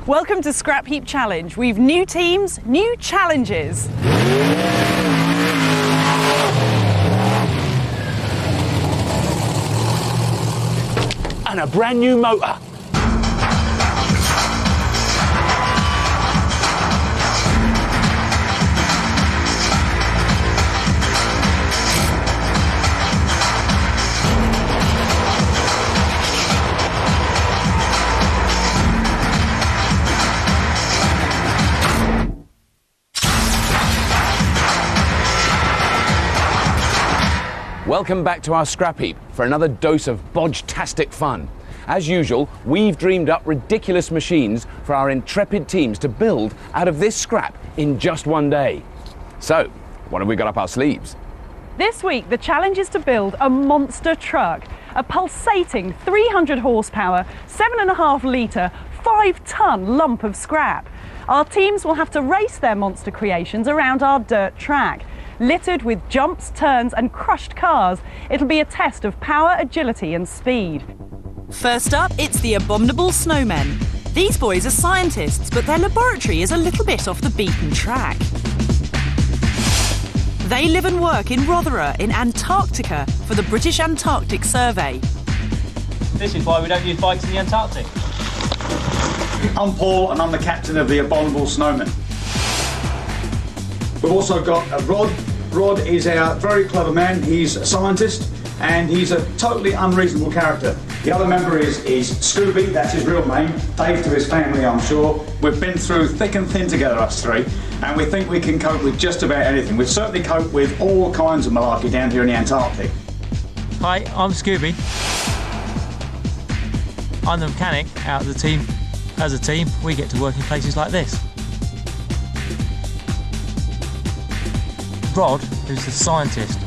Welcome to Scrapheap Challenge. We've new teams, new challenges. And a brand new motor. Welcome back to our scrap heap for another dose of bodge-tastic fun. As usual, we've dreamed up ridiculous machines for our intrepid teams to build out of this scrap in just one day. So, what have we got up our sleeves? This week, the challenge is to build a monster truck, a pulsating 300 horsepower, 7.5 litre, 5-ton lump of scrap. Our teams will have to race their monster creations around our dirt track. Littered with jumps, turns and crushed cars, it'll be a test of power, agility and speed. First up, it's the Abominable Snowmen. These boys are scientists, but their laboratory is a little bit off the beaten track. They live and work in Rothera in Antarctica for the British Antarctic Survey. This is why we don't use bikes in the Antarctic. I'm Paul and I'm the captain of the Abominable Snowmen. We've also got Rod. Rod is our very clever man. He's a scientist and he's a totally unreasonable character. The other member is Scooby, that's his real name. Dave to his family, I'm sure. We've been through thick and thin together, us three, and we think we can cope with just about anything. We've certainly coped with all kinds of malarkey down here in the Antarctic. Hi, I'm Scooby. I'm the mechanic out of the team. As a team, we get to work in places like this. Rod, who's the scientist.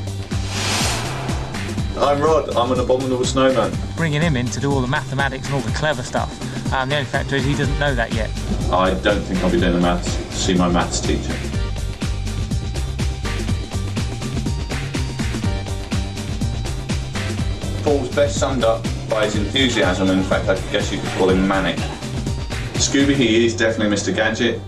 I'm Rod, I'm an Abominable Snowman. Bringing him in to do all the mathematics and all the clever stuff. The only factor is he doesn't know that yet. I don't think I'll be doing the maths. See my maths teacher. Paul's best summed up by his enthusiasm, in fact I guess you could call him manic. Scooby, he is definitely Mr. Gadget.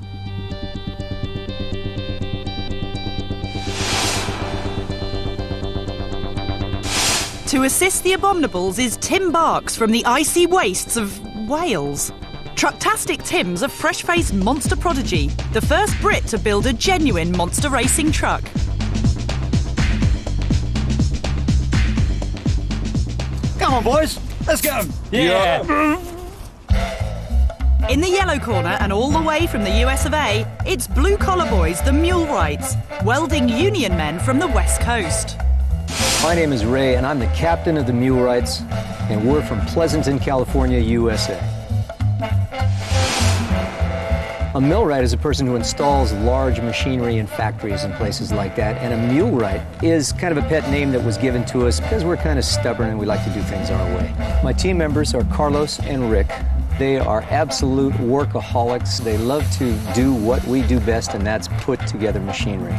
To assist the Abominables is Tim Barks from the icy wastes of Wales. Trucktastic Tim's a fresh-faced monster prodigy, the first Brit to build a genuine monster racing truck. Come on, boys, let's go. Yeah! In the yellow corner and all the way from the US of A, it's blue-collar boys, the Mulewrights, welding union men from the West Coast. My name is Ray, and I'm the captain of the Mulewrights, and we're from Pleasanton, California, USA. A millwright is a person who installs large machinery in factories and places like that, and a Mulewright is kind of a pet name that was given to us because we're kind of stubborn and we like to do things our way. My team members are Carlos and Rick. They are absolute workaholics. They love to do what we do best, and that's put together machinery.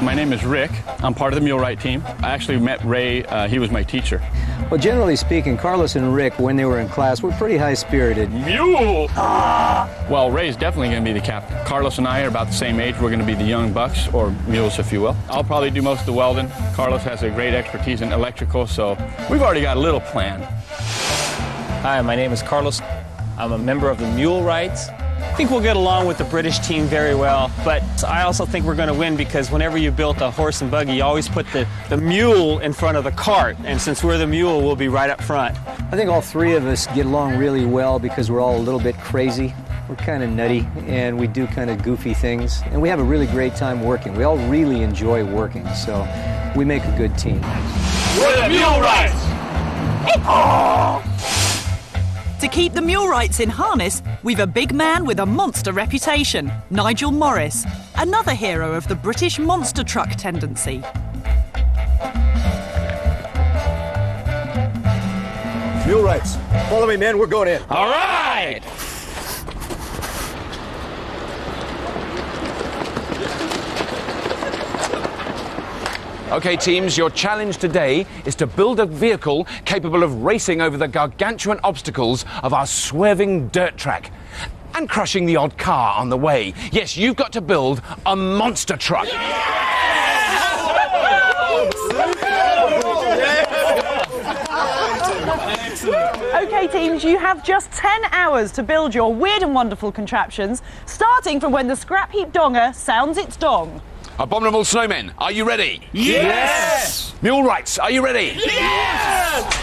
My name is Rick. I'm part of the Mulewright team. I actually met Ray. He was my teacher. Well, generally speaking, Carlos and Rick, when they were in class, were pretty high-spirited. Mule! Well, Ray's definitely going to be the captain. Carlos and I are about the same age. We're going to be the young bucks, or mules, if you will. I'll probably do most of the welding. Carlos has a great expertise in electrical, so we've already got a little plan. Hi, my name is Carlos. I'm a member of the Mulewrights. I think we'll get along with the British team very well, but I also think we're going to win because whenever you built a horse and buggy, you always put the mule in front of the cart, and since we're the mule, we'll be right up front. I think all three of us get along really well because we're all a little bit crazy. We're kind of nutty, and we do kind of goofy things, and we have a really great time working. We all really enjoy working, so we make a good team. We're the Mulewrights! To keep the Mulewrights in harness, we've a big man with a monster reputation, Nigel Morris, another hero of the British monster truck tendency. Mulewrights, follow me, men, we're going in. All right! OK, teams, your challenge today is to build a vehicle capable of racing over the gargantuan obstacles of our swerving dirt track and crushing the odd car on the way. Yes, you've got to build a monster truck. OK, teams, you have just 10 hours to build your weird and wonderful contraptions, starting from when the scrap heap donger sounds its dong. Abominable snowmen, are you ready? Yes! Mule Rights, are you ready? Yes!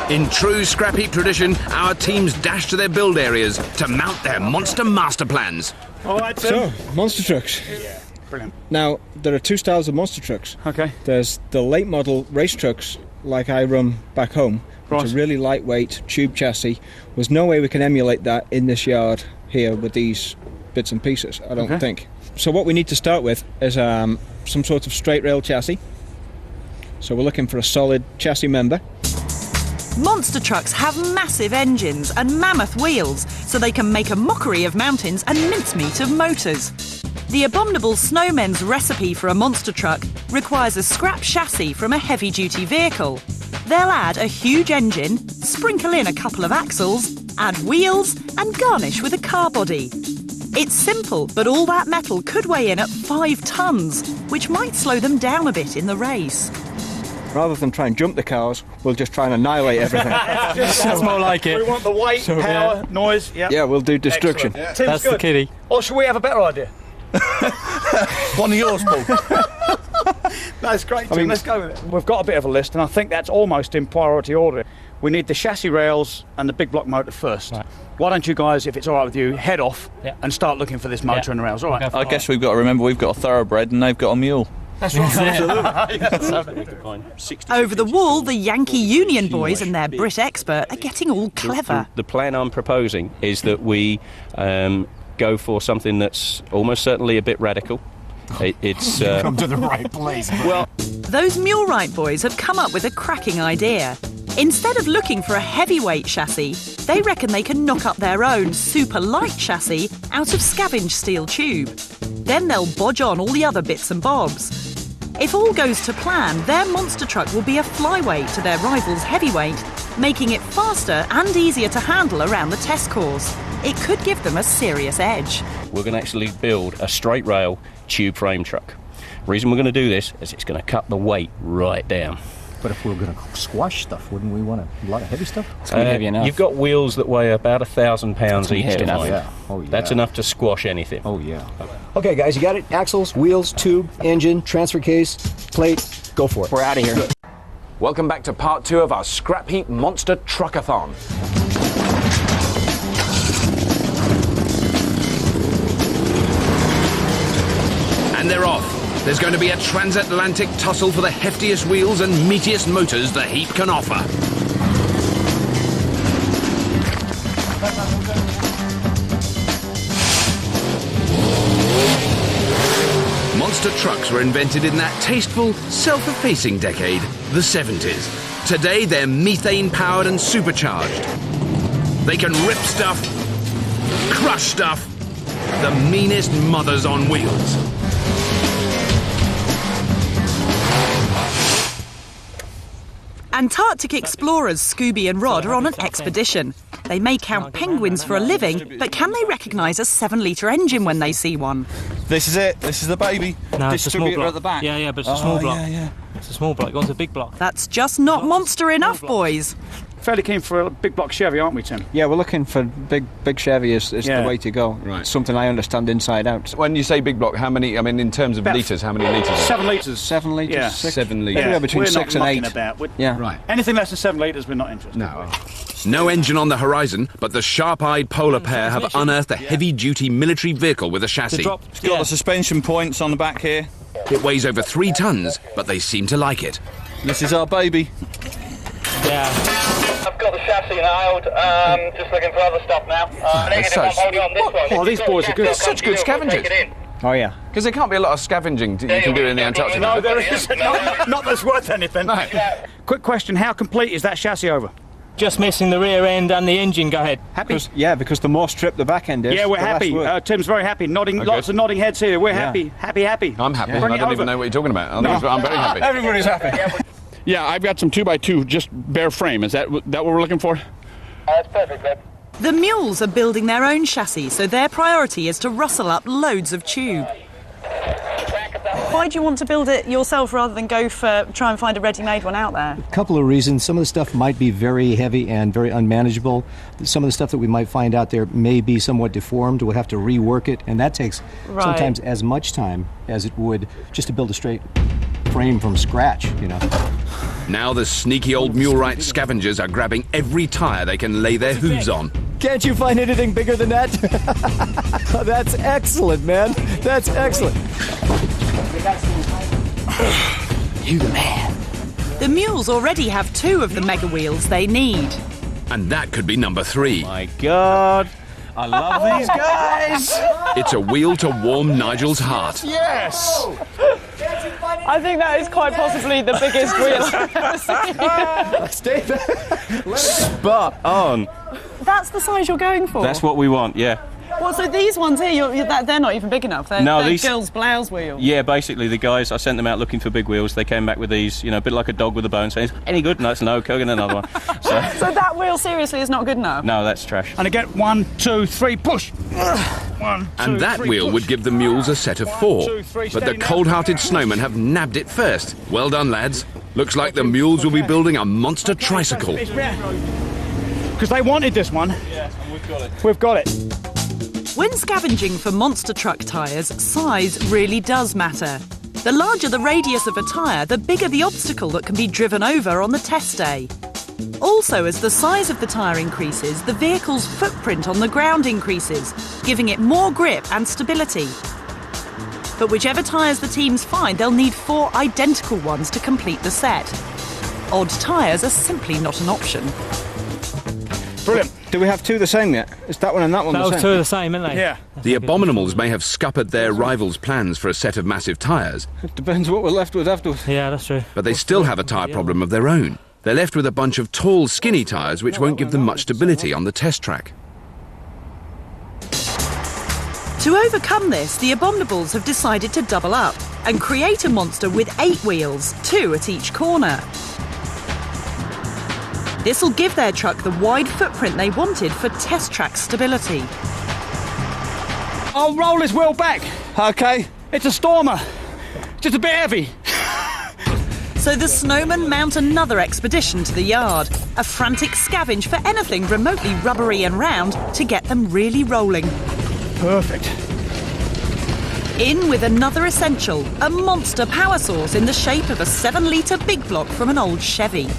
In true Scrap Heap tradition, our teams dash to their build areas to mount their monster master plans. All right, Tim. So, monster trucks. Yeah, brilliant. Now, there are two styles of monster trucks. Okay. There's the late model race trucks, like I run back home, which are really lightweight, tube chassis. There's no way we can emulate that in this yard here with these bits and pieces, I don't think. So what we need to start with is some sort of straight rail chassis. So we're looking for a solid chassis member. Monster trucks have massive engines and mammoth wheels, so they can make a mockery of mountains and mincemeat of motors. The Abominable Snowmen's recipe for a monster truck requires a scrap chassis from a heavy-duty vehicle. They'll add a huge engine, sprinkle in a couple of axles, add wheels and garnish with a car body. It's simple, but all that metal could weigh in at 5 tons, which might slow them down a bit in the race. Rather than try and jump the cars, we'll just try and annihilate everything. That's more like it. We want the weight, power, noise. Yeah, we'll do destruction. Yeah. That's the kitty. Or should we have a better idea? One of yours, Paul. That's great, Tim. Let's go with it. We've got a bit of a list, and I think that's almost in priority order. We need the chassis rails and the big block motor first. Right. Why don't you guys, if it's all right with you, head off and start looking for this motor and the rails, all right? I guess we've got to remember we've got a thoroughbred and they've got a mule. That's right. Over the wall, the Yankee Union boys and their Brit expert are getting all clever. The plan I'm proposing is that we go for something that's almost certainly a bit radical. It's Come to the right place. Well, those Mulewright boys have come up with a cracking idea. Instead of looking for a heavyweight chassis, they reckon they can knock up their own super light chassis out of scavenged steel tube. Then they'll bodge on all the other bits and bobs. If all goes to plan, their monster truck will be a flyweight to their rival's heavyweight, making it faster and easier to handle around the test course. It could give them a serious edge. We're going to actually build a straight rail tube frame truck. The reason we're going to do this is it's going to cut the weight right down. But if we were going to squash stuff, wouldn't we want a lot of heavy stuff? It's going to be heavy enough. You've got wheels that weigh about 1,000 pounds each. Enough. Yeah. Oh, yeah. That's enough to squash anything. Oh, yeah. Okay, guys, you got it? Axles, wheels, tube, engine, transfer case, plate. Go for it. We're out of here. Welcome back to part 2 of our Scrap Heap Monster Truckathon. And they're off. There's going to be a transatlantic tussle for the heftiest wheels and meatiest motors the heap can offer. Monster trucks were invented in that tasteful, self-effacing decade, the 70s. Today, they're methane-powered and supercharged. They can rip stuff, crush stuff, the meanest mothers on wheels. Antarctic explorers Scooby and Rod are on an expedition. They may count penguins for a living, but can they recognise a 7-litre engine when they see one? This is it. This is the baby. No, it's a small block. At the back. Yeah, but it's a small block. Yeah. It's a small block. It wants a big block. That's just not monster enough, boys. Fairly keen for a big block Chevy, aren't we, Tim? Yeah, we're looking for big Chevy is the way to go. Right. It's something I understand inside out. When you say big block, how many, I mean, in terms of litres, how many litres? 7 litres. 7 litres? Yeah. 7 litres. Yeah, between we're 6 not and 8. About. Yeah. Right. Anything less than 7 litres, we're not interested. No. No engine on the horizon, but the sharp-eyed polar pair have unearthed a heavy-duty military vehicle with a chassis. It's got the suspension points on the back here. It weighs over 3 tons, but they seem to like it. This is our baby. Yeah. I've got the chassis nailed, just looking for other stuff now. Oh, these boys are good. They're such good scavengers. Oh, yeah. Because there can't be a lot of scavenging you can do in the Antarctic. No, there isn't. Not that's worth anything. No. Quick question, how complete is that chassis over? Just missing the rear end and the engine. Go ahead. Happy? Because the more stripped the back end is. Yeah, we're the less happy. work. Tim's very happy. Nodding, lots of nodding heads here. We're happy. Happy. I'm happy. Bring I it don't over. even know what you're talking about. I'm very happy. Everybody's happy. Yeah, I've got some 2x2 just bare frame. Is that what we're looking for? That's perfect, Red. The mules are building their own chassis, so their priority is to rustle up loads of tube. Why do you want to build it yourself rather than try and find a ready-made one out there? A couple of reasons. Some of the stuff might be very heavy and very unmanageable. Some of the stuff that we might find out there may be somewhat deformed. We'll have to rework it, and that takes sometimes as much time as it would just to build a straight frame from scratch, you know. Now the sneaky old Mulewright scavengers are grabbing every tyre they can lay their hooves on. Can't you find anything bigger than that? That's excellent, man. That's excellent. You the man. The mules already have 2 of the mega wheels they need. And that could be number 3. My God, I love these guys. It's a wheel to warm Nigel's heart. Yes! I think that is quite possibly the biggest wheel I've ever seen. Stay there. Spot on. That's the size you're going for? That's what we want, yeah. Well, so these ones here, they're not even big enough. They're these girls' blouse wheels. Yeah, basically the guys, I sent them out looking for big wheels. They came back with these, a bit like a dog with a bone, saying, any good? No, it's no, go get another one. So that wheel seriously is not good enough? No, that's trash. And again, 1, 2, 3, push. 1, 2, And that 3, wheel push. would give the mules a set of 4. 1, 2, 3, But the steady now. cold-hearted snowmen have nabbed it first. Well done, lads. Looks like the mules will be building a monster tricycle. Because they wanted this one. Yeah, and we've got it. We've got it. When scavenging for monster truck tyres, size really does matter. The larger the radius of a tyre, the bigger the obstacle that can be driven over on the test day. Also, as the size of the tyre increases, the vehicle's footprint on the ground increases, giving it more grip and stability. But whichever tyres the teams find, they'll need 4 identical ones to complete the set. Odd tyres are simply not an option. Brilliant. Do we have 2 the same yet? Is that one and that one the same? Those 2 are the same, aren't they? Yeah. The abominable may have scuppered their rivals' plans for a set of massive tyres, It depends what we're left with afterwards. Yeah, that's true. but they still have a tyre problem of their own. They're left with a bunch of tall, skinny tyres which won't give them much stability on the test track. To overcome this, the Abominables have decided to double up and create a monster with 8 wheels, 2 at each corner. This will give their truck the wide footprint they wanted for test track stability. I'll roll his wheel back. Okay. It's a Stormer. Just a bit heavy. So the snowmen mount another expedition to the yard, a frantic scavenge for anything remotely rubbery and round to get them really rolling. Perfect. In with another essential, a monster power source in the shape of a 7-litre big block from an old Chevy.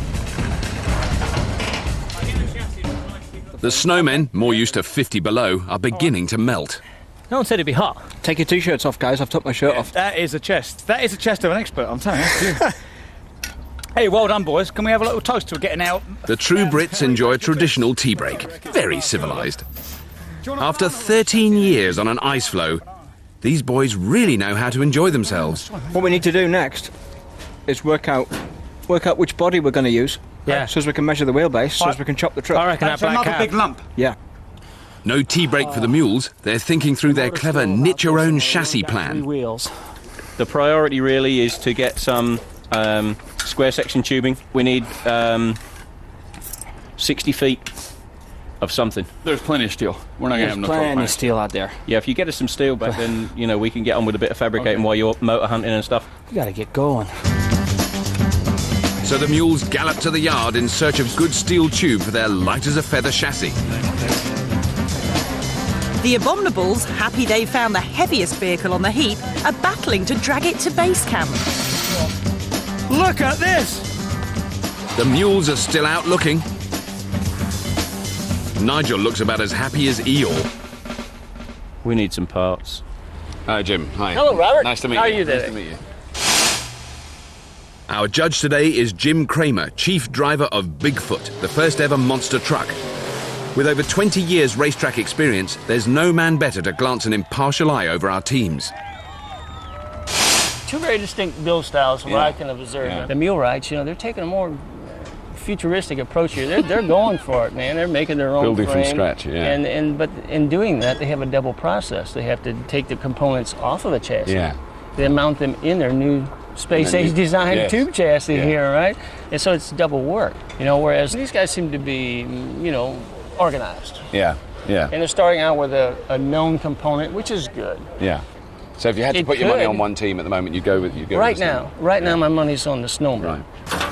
The snowmen, more used to 50 below, are beginning to melt. No one said it'd be hot. Take your T-shirts off, guys. I've took my shirt off. That is a chest. That is a chest of an expert, I'm telling you. Hey, well done, boys. Can we have a little toast to getting out? The true Brits enjoy a traditional tea break. Very civilised. After 13 years on an ice floe, these boys really know how to enjoy themselves. What we need to do next is work out which body we're going to use. Yeah. So as we can measure the wheelbase, so as we can chop the truck. I reckon that That's black another cab. big lump. Yeah. No tea break for the mules. They're thinking through their clever knit-your-own chassis 3 plan. wheels. The priority really is to get some square section tubing. We need 60 feet of something. There's plenty of steel. We're not going to have There's enough plenty of steel out there. Yeah, if you get us some steel back, then we can get on with a bit of fabricating while you're motor hunting and stuff. We gotta get going. So the mules gallop to the yard in search of good steel tube for their light-as-a-feather chassis. The Abominables, happy they found the heaviest vehicle on the heap, are battling to drag it to base camp. Look at this! The mules are still out looking. Nigel looks about as happy as Eeyore. We need some parts. Hi, Jim. Hi. Hello, Robert. Nice to meet How are you. you Nice doing? to meet you. Our judge today is Jim Kramer, chief driver of Bigfoot, the first ever monster truck. With over 20 years racetrack experience, there's no man better to glance an impartial eye over our teams. 2 very distinct build styles from what I can observe. The Mulewrights, they're taking a more futuristic approach here. They're going for it, man. They're making their own Building frame. from scratch, yeah. But in doing that, they have a double process. They have to take the components off of the chassis. Yeah. They mount them in their new space-age designed tube chassis here, right? And so it's double work, you know, whereas these guys seem to be, you know, organized. Yeah, yeah. And they're starting out with a known component, which is good. Yeah. So if you had to put your money on one team at the moment, you go with Right now, my money's on the snowman. Right.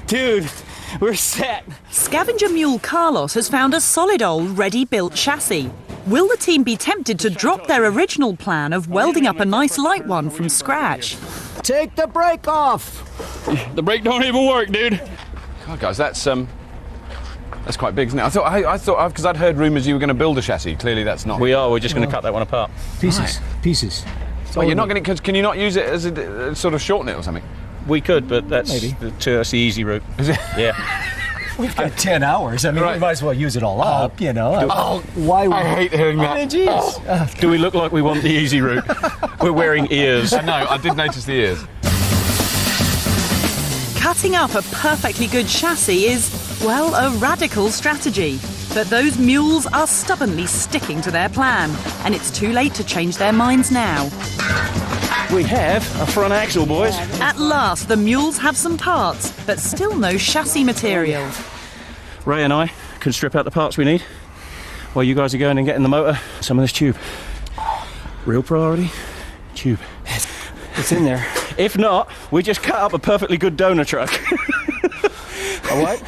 Dude, we're set. Scavenger Mule Carlos has found a solid old ready-built chassis. Will the team be tempted to drop their original plan of welding up a nice light one from scratch? Take the brake off! The brake don't even work, dude. God, guys, that's quite big, isn't it? I thought, because I'd heard rumours you were going to build a chassis. Clearly, that's not. We're just going to cut that one apart. Pieces. Well, you're not going to. Can you not use it as a sort of shorten it or something? We could, but that's the easy route. Is it? Yeah. We've got 10 hours. I mean, we might as well use it all up, you know. Why? I hate hearing that. Jeez. Do we look like we want the easy route? We're wearing ears. I know. I did notice the ears. Cutting up a perfectly good chassis is, well, a radical strategy. But those mules are stubbornly sticking to their plan, and it's too late to change their minds now. We have a front axle, boys. At last, the mules have some parts, but still no chassis material. Ray and I can strip out the parts we need while you guys are going and getting the motor, some of this tube. Real priority, tube. It's in there. If not, we just cut up a perfectly good donor truck. A what?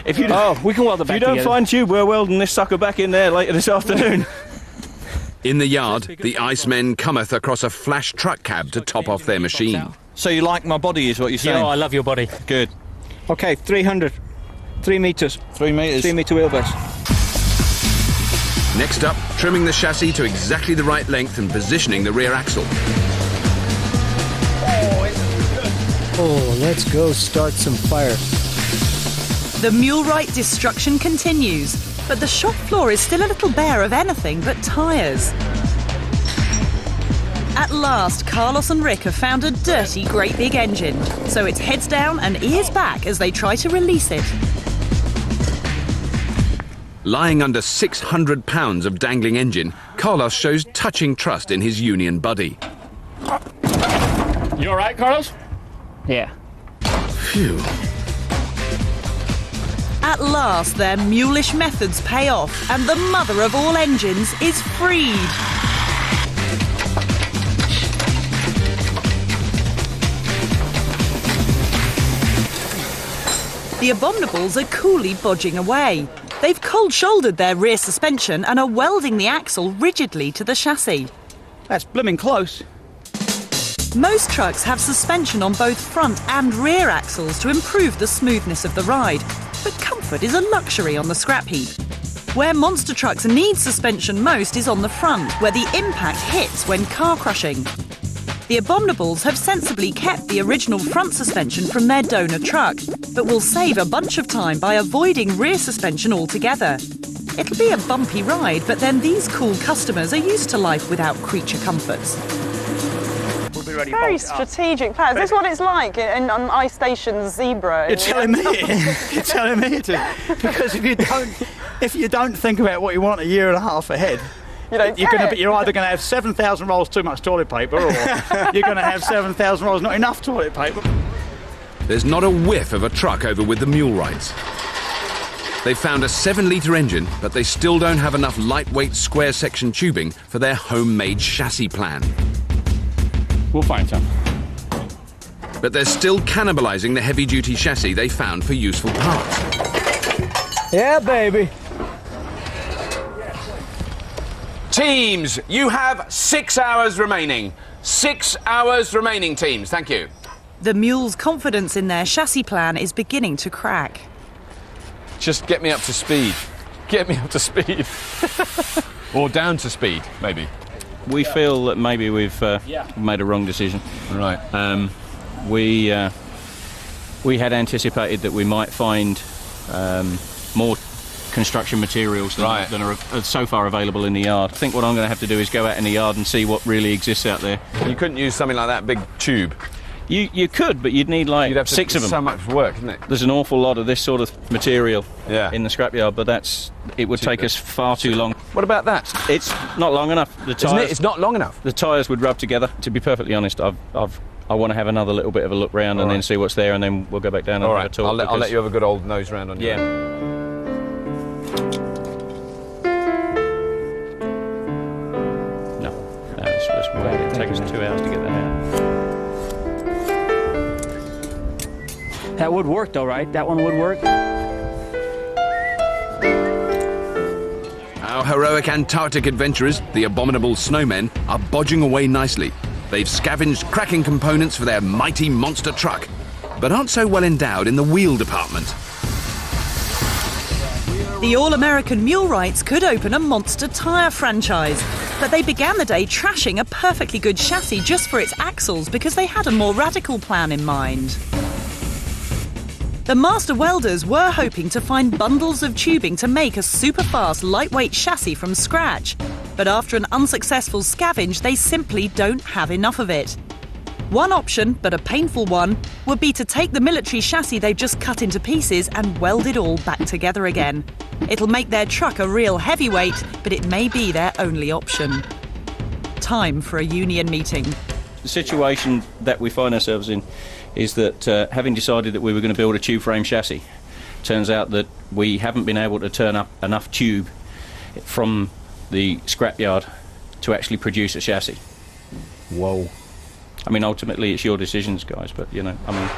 If you we can weld it back If you don't together. find tube, we're welding this sucker back in there later this afternoon. In the yard, the Icemen cometh across a flash truck cab to top off their machine. So you like my body, is what you're saying? Yeah, I love your body. Good. Okay, 300. 3 metres. 3 metres. 3 metre wheelbase. Next up, trimming the chassis to exactly the right length and positioning the rear axle. Oh, let's go start some fire. The Mulewright destruction continues, but the shop floor is still a little bare of anything but tyres. At last, Carlos and Rick have found a dirty, great big engine, so it's heads down and ears back as they try to release it. Lying under 600 pounds of dangling engine, Carlos shows touching trust in his union buddy. You all right, Carlos? Yeah. Phew. At last, their mulish methods pay off, and the mother of all engines is freed. The Abominables are coolly bodging away. They've cold-shouldered their rear suspension and are welding the axle rigidly to the chassis. That's blooming close. Most trucks have suspension on both front and rear axles to improve the smoothness of the ride, but comfort is a luxury on the scrap heap. Where monster trucks need suspension most is on the front, where the impact hits when car crushing. The Abominables have sensibly kept the original front suspension from their donor truck, but will save a bunch of time by avoiding rear suspension altogether. It'll be a bumpy ride, but then these cool customers are used to life without creature comforts. Very strategic plan. Is this what it's like on Ice Station's Zebra? You're telling me? You're telling me to? Because if you don't think about what you want a year and a half ahead, you're either going to have 7,000 rolls too much toilet paper, or you're going to have 7,000 rolls not enough toilet paper. There's not a whiff of a truck over with the Mulewrights. They've found a 7-litre engine, but they still don't have enough lightweight square section tubing for their homemade chassis plan. We'll find some. But they're still cannibalising the heavy-duty chassis they found for useful parts. Yeah, baby. Teams, you have 6 hours remaining. 6 hours remaining, teams. Thank you. The mule's confidence in their chassis plan is beginning to crack. Just get me up to speed. Get me up to speed. Or down to speed, maybe. We feel that maybe we've made a wrong decision. Right. We had anticipated that we might find more construction materials than are so far available in the yard. I think what I'm going to have to do is go out in the yard and see what really exists out there. You couldn't use something like that big tube? You could, but you'd need like 6 of them. So much work, isn't it? There's an awful lot of this sort of material in the scrapyard, but it would take us far too long. What about that? It's not long enough. The Isn't it? It's not long enough. The tyres would rub together. To be perfectly honest, I want to have another little bit of a look round and then see what's there, and then we'll go back down and have a talk. I'll let you have a good old nose round on you. Yeah. No, it's way. It'll take us 2 hours to get that out. That would work though, right? That one would work? Our heroic Antarctic adventurers, the abominable snowmen, are bodging away nicely. They've scavenged cracking components for their mighty monster truck, but aren't so well endowed in the wheel department. The All-American Mulewrights could open a monster tyre franchise, but they began the day trashing a perfectly good chassis just for its axles because they had a more radical plan in mind. The master welders were hoping to find bundles of tubing to make a super-fast, lightweight chassis from scratch. But after an unsuccessful scavenge, they simply don't have enough of it. One option, but a painful one, would be to take the military chassis they've just cut into pieces and weld it all back together again. It'll make their truck a real heavyweight, but it may be their only option. Time for a union meeting. The situation that we find ourselves in is that having decided that we were going to build a tube frame chassis, turns out that we haven't been able to turn up enough tube from the scrapyard to actually produce a chassis. Whoa. I mean, ultimately it's your decisions, guys, but you know, I mean...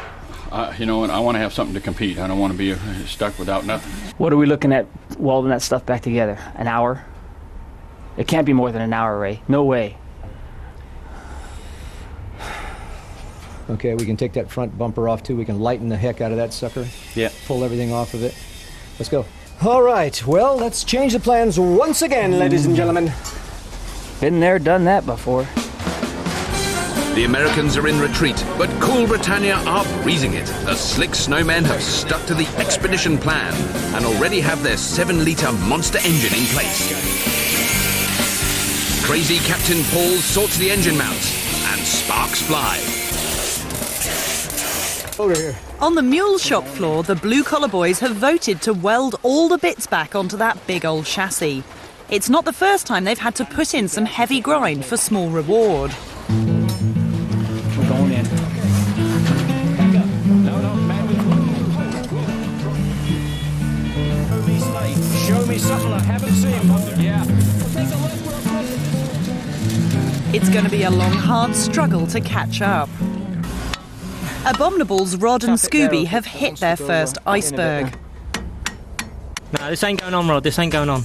you know what, I want to have something to compete. I don't want to be stuck without nothing. What are we looking at welding that stuff back together? An hour? It can't be more than an hour, Ray. No way. Okay, we can take that front bumper off too. We can lighten the heck out of that sucker. Yeah. Pull everything off of it. Let's go. All right, well, let's change the plans once again, ladies and gentlemen. Been there, done that before. The Americans are in retreat, but Cool Britannia are breezing it. The slick snowmen have stuck to the expedition plan and already have their 7-litre monster engine in place. Crazy Captain Paul sorts the engine mounts and sparks fly. Over here. On the mule shop floor, the blue-collar boys have voted to weld all the bits back onto that big old chassis. It's not the first time they've had to put in some heavy grind for small reward. We're going in. Show me something I haven't seen. Yeah. It's going to be a long, hard struggle to catch up. Abominable's Rod and Scooby have hit their first iceberg. No, this ain't going on, Rod. This ain't going on.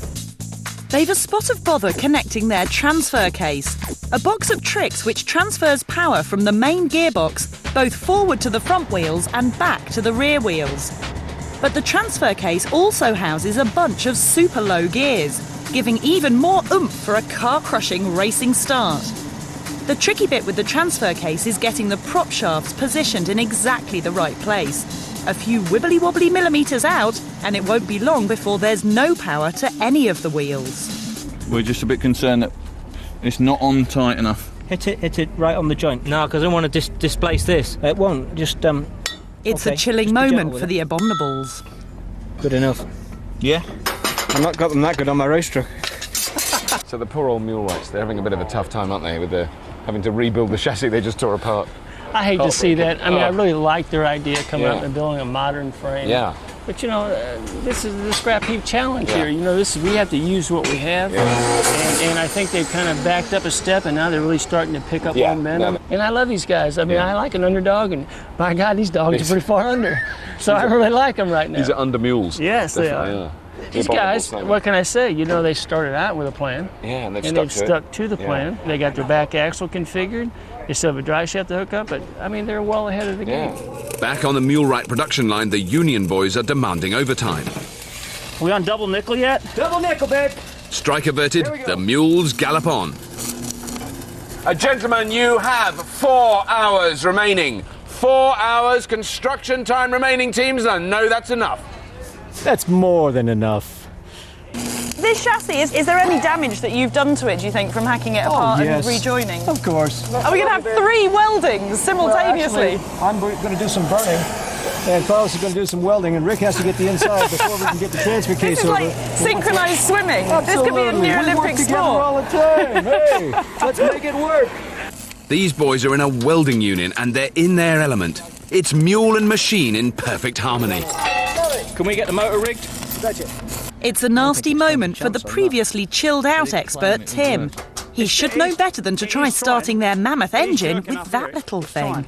They've a spot of bother connecting their transfer case, a box of tricks which transfers power from the main gearbox both forward to the front wheels and back to the rear wheels. But the transfer case also houses a bunch of super low gears, giving even more oomph for a car-crushing racing start. The tricky bit with the transfer case is getting the prop shafts positioned in exactly the right place. A few wibbly-wobbly millimetres out, and it won't be long before there's no power to any of the wheels. We're just a bit concerned that it's not on tight enough. Hit it right on the joint. No, because I don't want to displace this. It won't, just, It's a chilling moment for the Abominables. Good enough. Yeah. I've not got them that good on my race truck. So the poor old Mulewrights, they're having a bit of a tough time, aren't they, with having to rebuild the chassis they just tore apart. I hate to see that. I mean, I really like their idea coming out and building a modern frame. Yeah. But, you know, this is the scrap heap challenge here. You know, we have to use what we have. Yeah. And I think they've kind of backed up a step, and now they're really starting to pick up momentum. And I love these guys. I mean, I like an underdog, and by God, these dogs are pretty far under. So I really like them right now. These are under mules. Yes, they are. Yeah. These guys, what can I say? You know, they started out with a plan. Yeah, and they've stuck to the plan. They got their back axle configured. They still have a dry shaft to hook up, but, I mean, they're well ahead of the game. Back on the Mulewright production line, the Union boys are demanding overtime. We on double nickel yet? Double nickel, babe. Strike averted, the mules gallop on. Gentlemen, you have 4 hours remaining. 4 hours construction time remaining, teams, and I know that's enough. That's more than enough. This this chassis, is there any damage that you've done to it, do you think, from hacking it apart yes. and rejoining? Of course. Are we going to have 3 weldings simultaneously? Well, actually, I'm going to do some burning, and Carlos is going to do some welding, and Rick has to get the inside before we can get the transfer case over. This is like synchronised swimming. Absolutely. This could be a new Olympic sport. All the time. Hey, let's make it work. These boys are in a welding unit and they're in their element. It's mule and machine in perfect harmony. Can we get the motor rigged? It's a nasty moment for the previously chilled-out expert, Tim. He should know better than to try starting their mammoth engine with that little thing.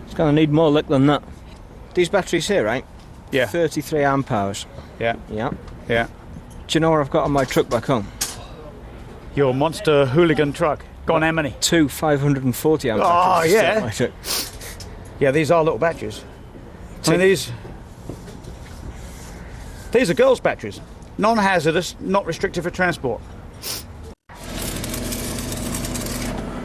It's going to need more lick than that. These batteries here, right? Yeah. 33 amp hours. Yeah. Yeah. Yeah. Do you know what I've got on my truck back home? Your monster hooligan truck. Go on, how many? 2 540 amp Oh, batteries. yeah. My truck. Yeah, these are little batteries. I mean, these are girls' batteries. Non-hazardous, not restricted for transport.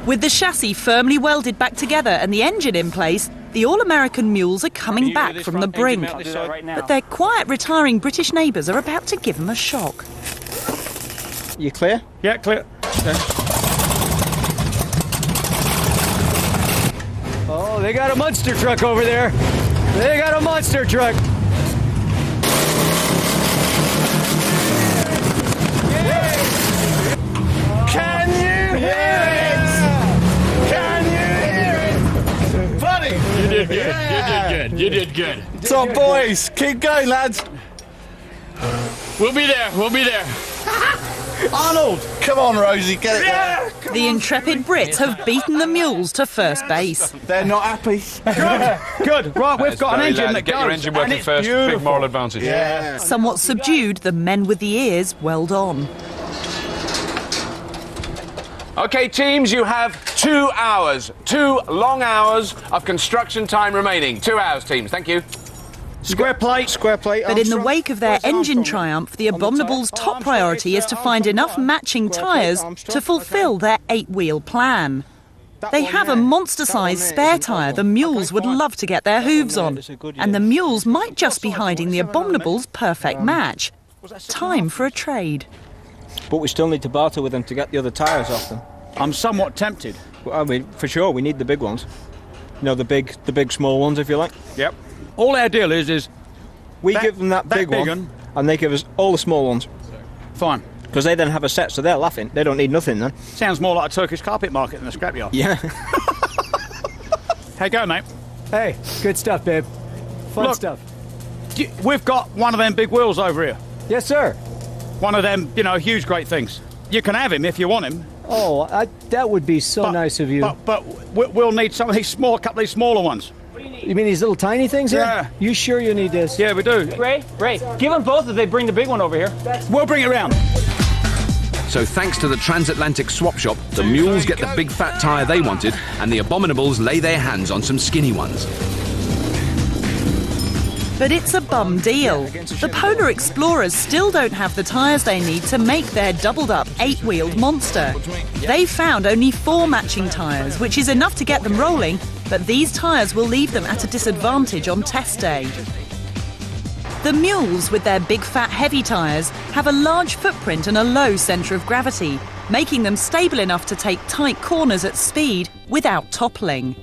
With the chassis firmly welded back together and the engine in place, the All-American mules are coming back from the brink. But their quiet, retiring British neighbours are about to give them a shock. You clear? Yeah, clear. Okay. Oh, they got a monster truck over there. They got a monster truck. Can you hear it? Can you hear it? Buddy! You did good. You did good. You did good. So, boys, keep going, lads. We'll be there. We'll be there. Arnold! Come on, Rosie, get it there. The intrepid Brits have beaten the mules to first base. They're not happy. Good. Right, we've got an engine that Get goes. your engine working and it's first. beautiful. Big moral advantage. Yeah. Somewhat subdued, the men with the ears weld on. OK, teams, you have 2 hours. 2 long hours of construction time remaining. 2 hours, teams. Thank you. Square plate. But in the wake of their engine triumph, the Abominable's top priority is to find enough matching tyres to fulfil their 8-wheel plan. They have a monster-sized spare tyre the mules would love to get their hooves on, and the mules might just be hiding the Abominable's perfect match. Time for a trade. But we still need to barter with them to get the other tyres off them. I'm somewhat tempted. Well, I mean, for sure, we need the big ones. You know, the big small ones, if you like. Yep. All our deal is we give them that big one, and they give us all the small ones. Fine. Because they then have a set, so they're laughing. They don't need nothing then. Sounds more like a Turkish carpet market than a scrapyard. Yeah. How you going, mate? Hey, good stuff, babe. Fun Look, stuff. We've got one of them big wheels over here. Yes, sir. One of them, huge great things. You can have him if you want him. Oh, that would be so nice of you. But we'll need some of these a couple of these smaller ones. You mean these little tiny things here? Yeah. You sure you need this? Yeah, we do. Ray, give them both if they bring the big one over here. We'll bring it around. So thanks to the transatlantic swap shop, the mules get the big fat tyre they wanted, and the Abominables lay their hands on some skinny ones. But it's a bum deal. The Polar Explorers still don't have the tyres they need to make their doubled-up 8-wheeled monster. They've found only 4 matching tyres, which is enough to get them rolling, but these tyres will leave them at a disadvantage on test day. The mules, with their big fat heavy tyres, have a large footprint and a low centre of gravity, making them stable enough to take tight corners at speed without toppling.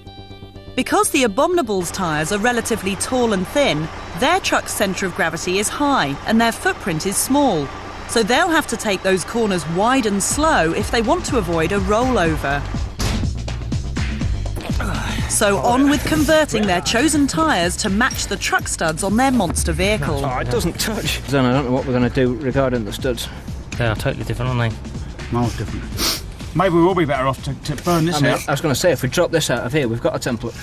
Because the Abominable's tyres are relatively tall and thin, their truck's centre of gravity is high and their footprint is small. So they'll have to take those corners wide and slow if they want to avoid a rollover. So on with converting their chosen tyres to match the truck studs on their monster vehicle. Oh, it doesn't touch. Then I don't know what we're going to do regarding the studs. They are totally different, aren't they? Miles different. Maybe we will be better off to burn this out. I was going to say, if we drop this out of here, we've got a template.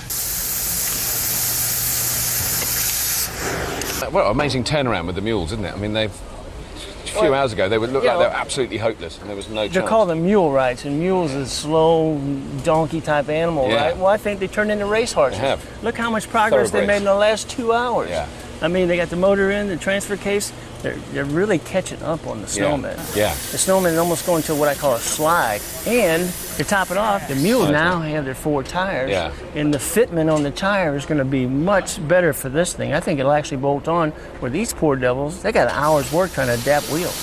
What an amazing turnaround with the mules, isn't it? I mean, a few hours ago, they would look like they were absolutely hopeless, and there was no chance. They're called them mule rides, and mules is a slow donkey-type animal, right? Well, I think they turned into race horses. They have. Look how much progress they made in the last 2 hours. Yeah. I mean, they got the motor in, the transfer case. They're really catching up on the snowmen. Yeah. The snowmen almost going to what I call a slide. And to top it off, the mules now have their 4 tires. Yeah. And the fitment on the tire is going to be much better for this thing. I think it'll actually bolt on. Where these poor devils, they got an hour's work trying to adapt wheels.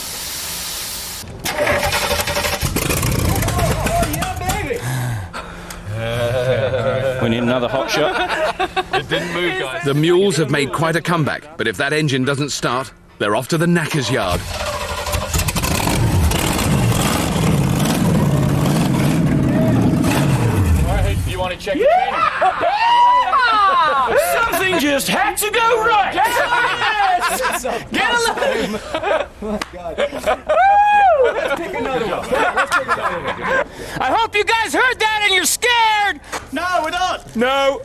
We need another hot shot. It didn't move, guys. The mules have made quite a comeback, but if that engine doesn't start, they're off to the knacker's yard. You want to check the training? Something just had to go right. Yes! Get a look. Oh, God. Let's take another one. Let's take another one. I hope you guys heard that and you're scared. No, we're not. No.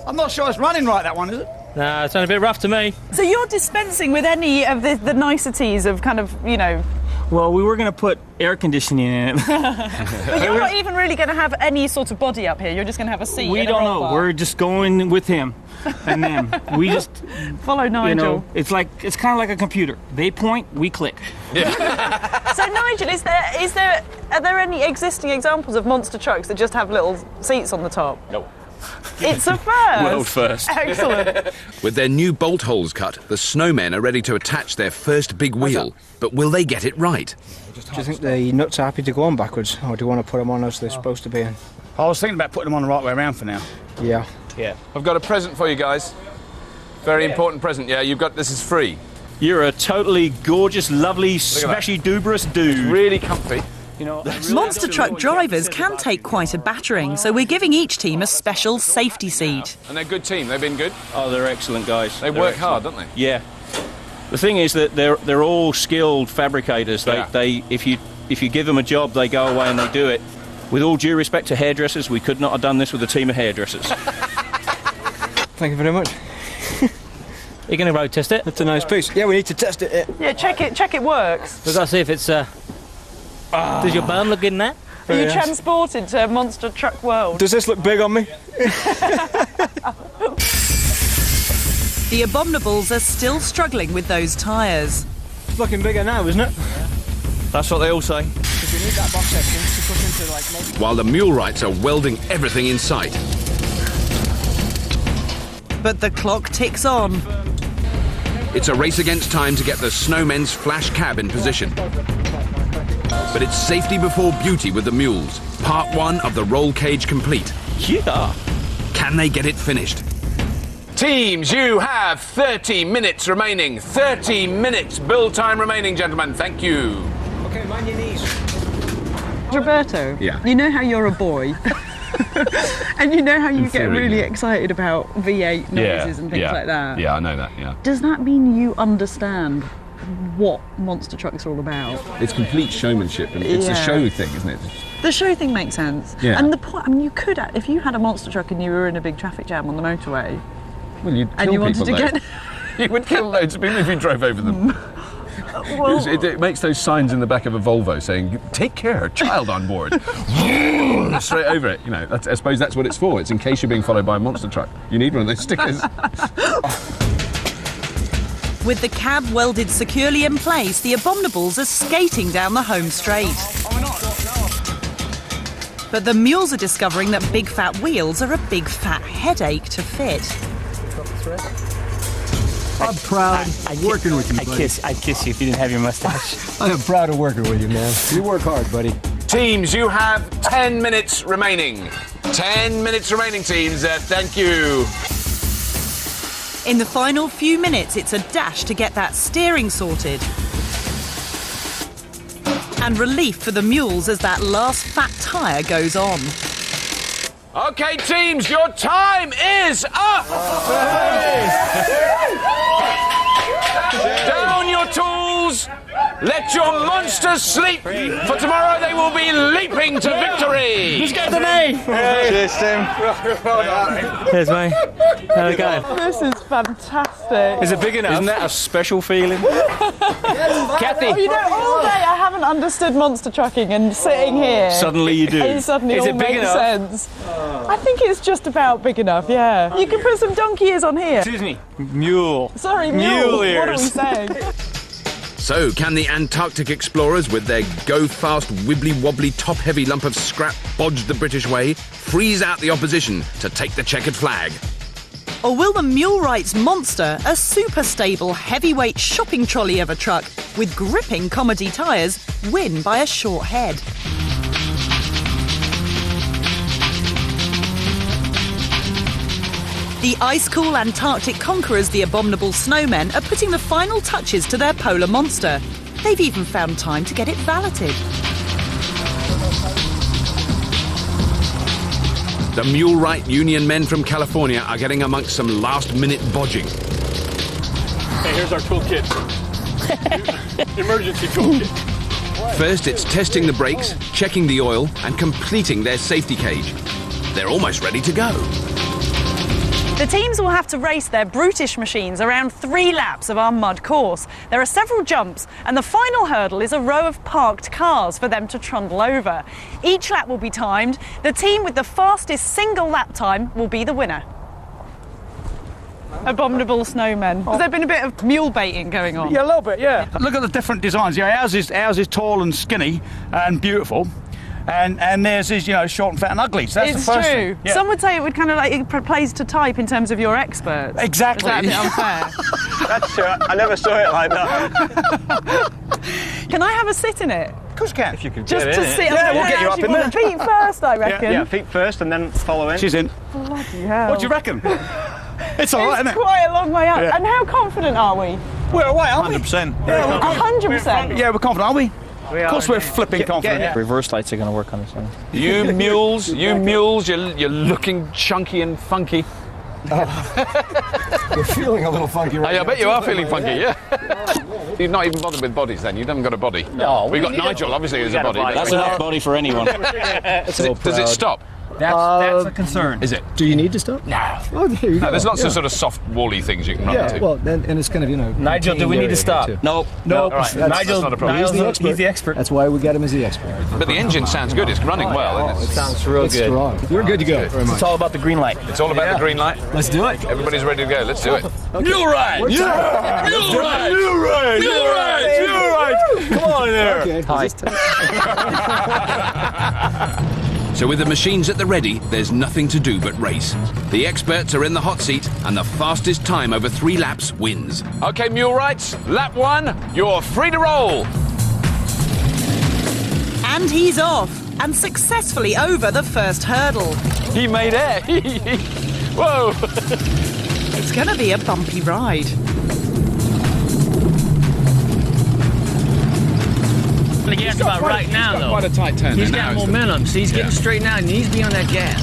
I'm not sure it's running right, that one, is it? Nah, it's sounded a bit rough to me. So you're dispensing with any of the niceties of kind of, you know... Well, we were going to put air conditioning in it. But you're not even really going to have any sort of body up here. You're just going to have a seat. We don't know. We're just going with him and them. We just follow Nigel. You know, it's kind of like a computer. They point, we click. Yeah. So Nigel, are there any existing examples of monster trucks that just have little seats on the top? Nope. It's a first. World first. Excellent. With their new bolt holes cut, the snowmen are ready to attach their first big wheel. But will they get it right? Do you think the nuts are happy to go on backwards, or do you want to put them on as they're supposed to be in? I was thinking about putting them on the right way around for now. Yeah. Yeah. I've got a present for you guys. Very important present. Yeah, you've got this is free. You're a totally gorgeous, lovely, smashy, duberous dude. It's really comfy. You know, monster truck drivers can take quite a battering, so we're giving each team a special safety seat. And they're a good team. They've been good. Oh, they're excellent guys. They work hard, don't they? Yeah. The thing is that they're all skilled fabricators. They if you give them a job, they go away and they do it. With all due respect to hairdressers, we could not have done this with a team of hairdressers. Thank you very much. You're going to road test it? It's a nice piece. Yeah, we need to test it. Yeah, check it works. We've got to see if it's... Does your bum look good in that? Are you transported to monster truck world? Does this look big on me? The Abominables are still struggling with those tyres. It's looking bigger now, isn't it? That's what they all say. Because you need that box section to put into like... Maybe... While the Mulewrights are welding everything in sight. But the clock ticks on. It's a race against time to get the snowmen's flash cab in position. But it's safety before beauty with the mules. Part 1 of the roll cage complete. Yeah. Can they get it finished? Teams, you have 30 minutes remaining. 30 minutes build time remaining, gentlemen. Thank you. Okay, mind your knees. Roberto, yeah. You know how you're a boy. And you know how you get really excited about V8 noises and things like that. Yeah, I know that, yeah. Does that mean you understand what monster trucks are all about? It's complete showmanship, and it's a show thing, isn't it? The show thing makes sense. Yeah. And the point, I mean, you could, if you had a monster truck and you were in a big traffic jam on the motorway, well, you'd kill and you wanted people, to get... You would kill loads of people if you drove over them. Well, it makes those signs in the back of a Volvo saying, "Take care, child on board." Straight over it. You know, I suppose that's what it's for. It's in case you're being followed by a monster truck. You need one of those stickers. With the cab welded securely in place, the Abominables are skating down the home straight. But the mules are discovering that big fat wheels are a big fat headache to fit. I'm proud of working with you, buddy. I'd kiss you if you didn't have your mustache. I am proud of working with you, man. You work hard, buddy. Teams, you have 10 minutes remaining. 10 minutes remaining, teams. Thank you. In the final few minutes, it's a dash to get that steering sorted. And relief for the mules as that last fat tyre goes on. Okay, teams, your time is up! Down your tools! Let your monsters sleep! For tomorrow they will be leaping to victory! Who's got the name? Cheers, Tim. Here's mate. How's it going? This is fantastic. Is it big enough? Isn't that a special feeling? Kathy! Oh, you know, all day I haven't understood monster trucking, and sitting here... Suddenly you do. It suddenly all makes sense. I think it's just about big enough, yeah. You can put some donkey ears on here. Excuse me. Mule. Sorry, mule. Ears. What are we saying? So, can the Antarctic explorers, with their go-fast, wibbly-wobbly, top-heavy lump of scrap bodged the British way, freeze out the opposition to take the checkered flag? Or will the Mulewright's Monster, a super stable heavyweight shopping trolley of a truck with gripping comedy tyres, win by a short head? The ice-cool Antarctic conquerors, the Abominable Snowmen, are putting the final touches to their polar monster. They've even found time to get it valeted. The Mulewright Union men from California are getting amongst some last-minute bodging. Hey, here's our toolkit. Emergency toolkit. First, it's testing the brakes, checking the oil, and completing their safety cage. They're almost ready to go. The teams will have to race their brutish machines around 3 laps of our mud course. There are several jumps, and the final hurdle is a row of parked cars for them to trundle over. Each lap will be timed. The team with the fastest single lap time will be the winner. Abominable Snowmen. Has there been a bit of mule baiting going on? Yeah, a little bit, yeah. Look at the different designs. Yeah, ours is tall and skinny and beautiful. And theirs is, short and fat and ugly. So that's it's the first true. thing. Yeah. Some would say it would kind of it plays to type in terms of your experts. Exactly. Is that a bit unfair? That's true. I never saw it like that. Can I have a sit in it? Of course you can. If you could Just get to in sit. it. Yeah, we'll get you up in there. Feet first, I reckon. Yeah, feet first and then follow in. She's in. Bloody hell. What do you reckon? It's all right, isn't it? Quite a long way up. Yeah. And how confident are we? We're away, aren't we? 100%. Yeah, 100%. Yeah, we're confident, aren't we? Of course we're flipping confident. Reverse lights are going to work on this one. You mules, you're looking chunky and funky. You're feeling a little funky right now. I bet you are feeling funky, yeah. You've not even bothered with bodies then, you haven't got a body. No. We've got Nigel, obviously, who's a body. That's enough body for anyone. Does it stop? That's a concern. Is it? Do you need to stop? No. Oh, there you go. There's lots of sort of soft, wally things you can run into. Well, and it's kind of, Nigel, do we need to stop? Nope. All right. That's not a problem. He's the expert. That's why we got him as the expert. But the engine sounds good. It's running well. It sounds real It's good. strong. We're good to go. It's all about the green light. It's all about the green light. Let's do it. Everybody's ready to go. Let's do it. Mulewright! Yeah! Mulewright! Mulewright! Come on there! Okay. Hi. So with the machines at the ready, there's nothing to do but race. The experts are in the hot seat, and the fastest time over 3 laps wins. OK, Mulewrights, lap 1, you're free to roll. And he's off, and successfully over the first hurdle. He made air. Whoa! It's going to be a bumpy ride. The gas about right now, though. Quite a tight turn. He's there got now, momentum, so he's getting straightened out. He needs to be on that gas.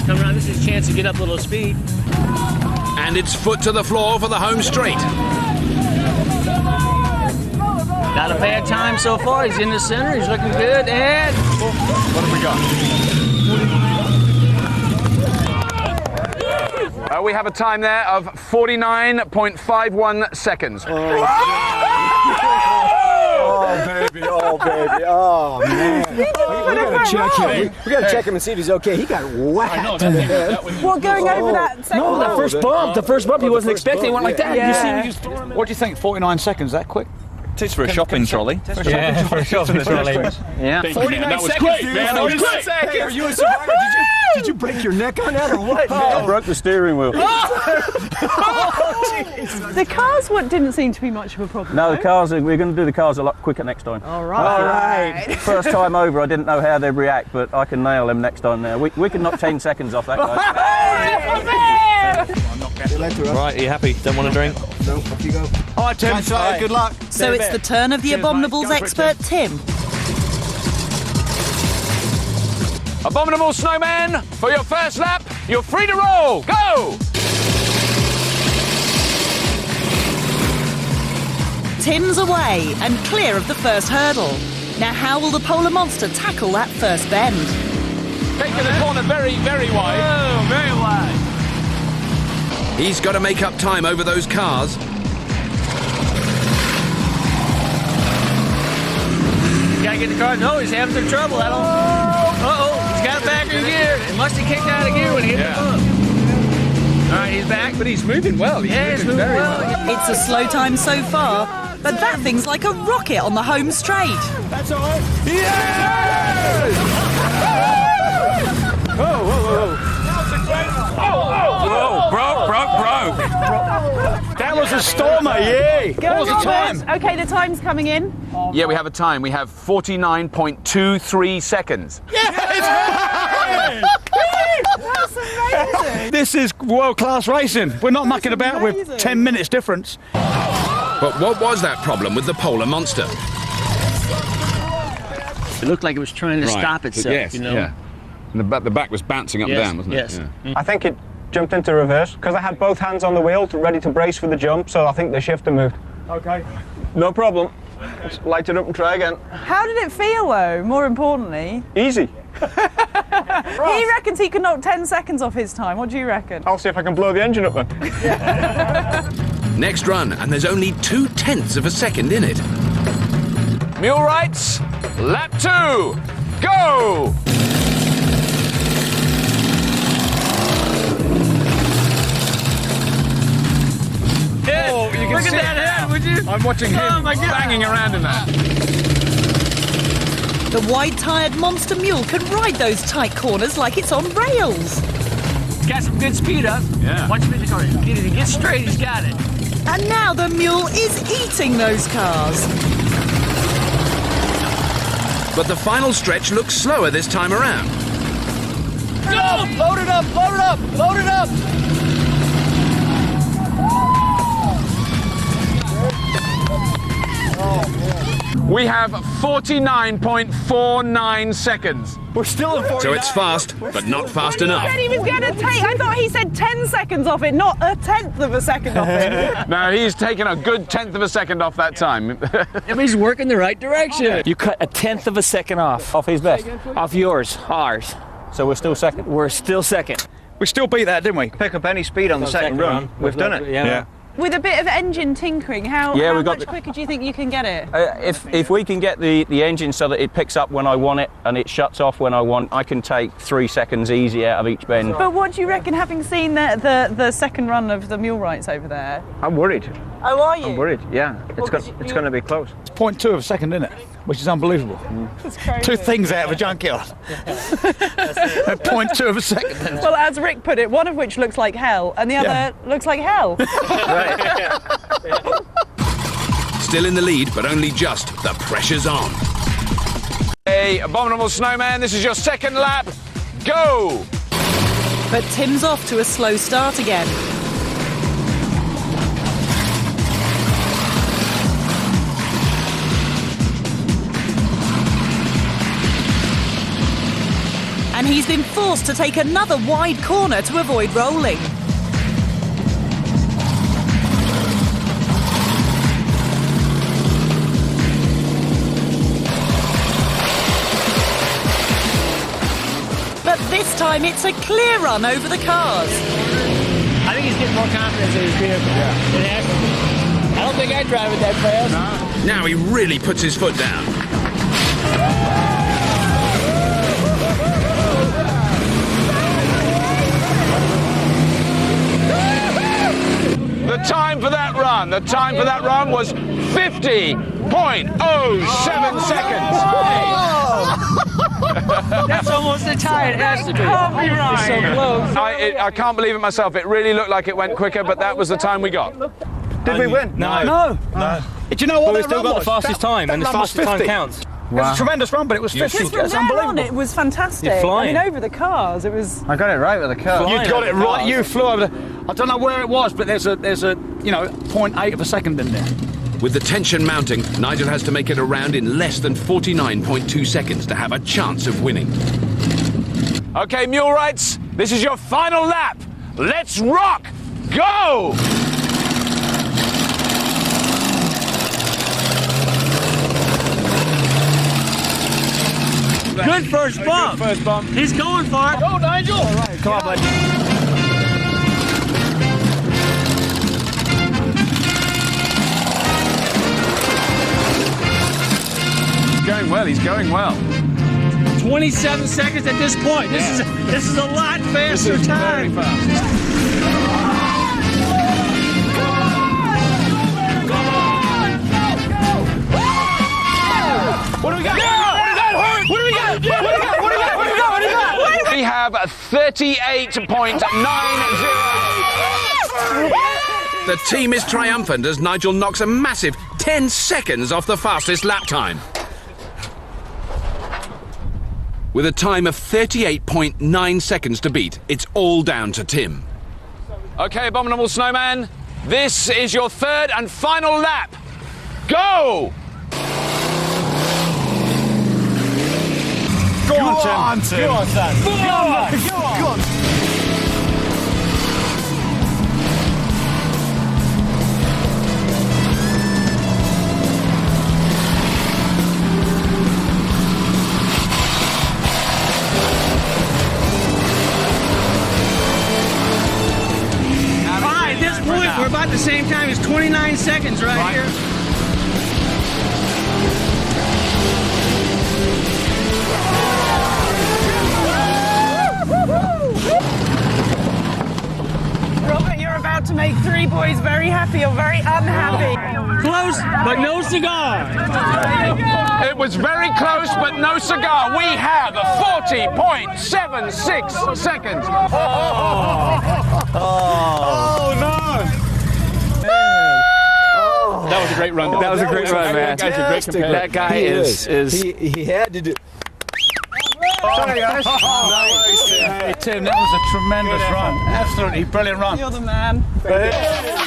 Coming around, this is his chance to get up a little speed. And it's foot to the floor for the home straight. Not a bad time so far. He's in the center. He's looking good. And What have we got? We have a time there of 49.51 seconds. Oh, baby. Oh, baby. Oh, man. We got to check him. We got to check him and see if he's okay. He got whacked in the head. Well, going over that second No, lap. the first bump, he wasn't expecting. He went like that. Yeah. You see him just throwing it. What do you think? 49 seconds, that quick? It is for a shopping trolley. Yeah, for a shopping trolley. Yeah. 49 That was seconds, quick, dude. man. That was quick. Hey, are you a survivor? Did you break your neck on that or what? I broke the steering wheel. The cars didn't seem to be much of a problem. No, the cars, we're going to do the cars a lot quicker next time. All right. First time over, I didn't know how they'd react, but I can nail them next time now. We can knock 10 seconds off that guy. Right, are you happy? Don't want a drink? No, off you go. All right, Tim. Good luck. So it's the turn of the Abominables expert, Tim. Abominable Snowman, for your first lap, you're free to roll. Go! Tim's away and clear of the first hurdle. Now how will the polar monster tackle that first bend? Taking the corner very, very wide. Oh, very wide. He's got to make up time over those cars. Gotta get the car. No, he's having some trouble. Uh-oh. He's got it back in gear. He must have kicked out of gear when he hit the bump. right, he's back, but he's moving well. He's moving very well. It's a slow time so far, but that thing's like a rocket on the home straight. That's all right. Yes! Whoa, whoa, whoa. Oh, broke. That was a stormer, yay! Go, What was the Robert. time? Okay, the time's coming in. Yeah, we have a time. We have 49.23 seconds. That's amazing. This is world-class racing. We're not mucking about with 10 minutes difference. But what was that problem with the polar monster? It looked like it was trying to stop itself, yes, you know? Yeah. And the back was bouncing up and down, wasn't it? Yes. Yeah. I think it jumped into reverse because I had both hands on the wheel ready to brace for the jump, so I think the shifter moved. Okay. No problem. Let's light it up and try again. How did it feel, though, more importantly? Easy. He reckons he could knock 10 seconds off his time. What do you reckon? I'll see if I can blow the engine up then. Next run, and there's only 0.2 of a second in it. Mule rights, lap 2, go! Oh, you can Look see at that head, would you? I'm watching him banging around in that. The wide-tyred monster mule can ride those tight corners like it's on rails. Got some good speed up. Yeah. Watch him in the corner. If he gets straight, he's got it. And now the mule is eating those cars. But the final stretch looks slower this time around. Go! Load it up, load it up, load it up! We have 49.49 seconds. We're still at 49. So it's fast, but not fast enough. He said he was going to take... I thought he said 10 seconds off it, not 1/10 of a second off it. No, he's taken a good 1/10 of a second off that time. He's working the right direction. You cut 1/10 of a second off. Off his best. Off yours, ours. So we're still second. We're still second. We still beat that, didn't we? Pick up any speed on the second run. We've done it. Yeah. With a bit of engine tinkering, how much quicker do you think you can get it? If we can get the engine so that it picks up when I want it and it shuts off when I want, I can take 3 seconds easy out of each bend. But what do you reckon, having seen the second run of the mule rights over there? I'm worried. Oh, are you? I'm worried, yeah. It's going to be close. It's 0.2 of a second, isn't it? Which is unbelievable. That's crazy. 2 things out of a junkyard. 0.2 of a second. Well, as Rick put it, one of which looks like hell, and the other looks like hell. Still in the lead, but only just. The pressure's on. Hey, Abominable Snowman, this is your second lap. Go! But Tim's off to a slow start again. And he's been forced to take another wide corner to avoid rolling. But this time it's a clear run over the cars. I think he's getting more confidence in his vehicle. Yeah. I don't think I'd drive it that fast. No. Now he really puts his foot down. The time for that run was 50.07 seconds. That's almost a tie. It has to be. It's so close. I can't believe it myself. It really looked like it went quicker, but that was the time we got. Did we win? No. Do you know what? But we still got the fastest time, and the fastest time counts. It was a tremendous run, but it was 50. Just from That's there on, unbelievable. it was fantastic. You're flying. I mean, over the cars, it was... I got it right with the car. You got it right. You flew over the... I don't know where it was, but there's a 0.8 of a second in there. With the tension mounting, Nigel has to make it around in less than 49.2 seconds to have a chance of winning. Okay, mule rights, this is your final lap. Let's rock! Go! Good first bump. He's going for it. Go, Nigel! All right, come on, buddy. He's going well. 27 seconds at this point. This is a lot faster time. Very fast. What do we got? What do we got? We have 38.90. The team is triumphant as Nigel knocks a massive 10 seconds off the fastest lap time. With a time of 38.9 seconds to beat, it's all down to Tim. OK, Abominable Snowman, this is your third and final lap. Go! Go on, Tim. Go on, son. Go on. Go on. At this point, we're about the same time as 29 seconds right here. Robert, you're about to make three boys very happy or very unhappy. Close, but no cigar. It was very close, but no cigar. We have 40.76 seconds. Oh, no. That was a great run. That was a great run, man. That guy's a great competitor. That guy is. He had to do. Sorry, guys. Nice. Hey, Tim, that was a tremendous run. Absolutely brilliant run. You're the man.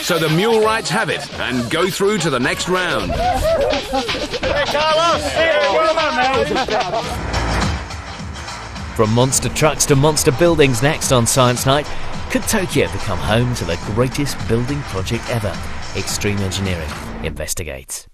So the mule rights have it and go through to the next round. Hey, Carlos. Hey, well done, man. From monster trucks to monster buildings next on Science Night, could Tokyo become home to the greatest building project ever? Extreme Engineering investigates.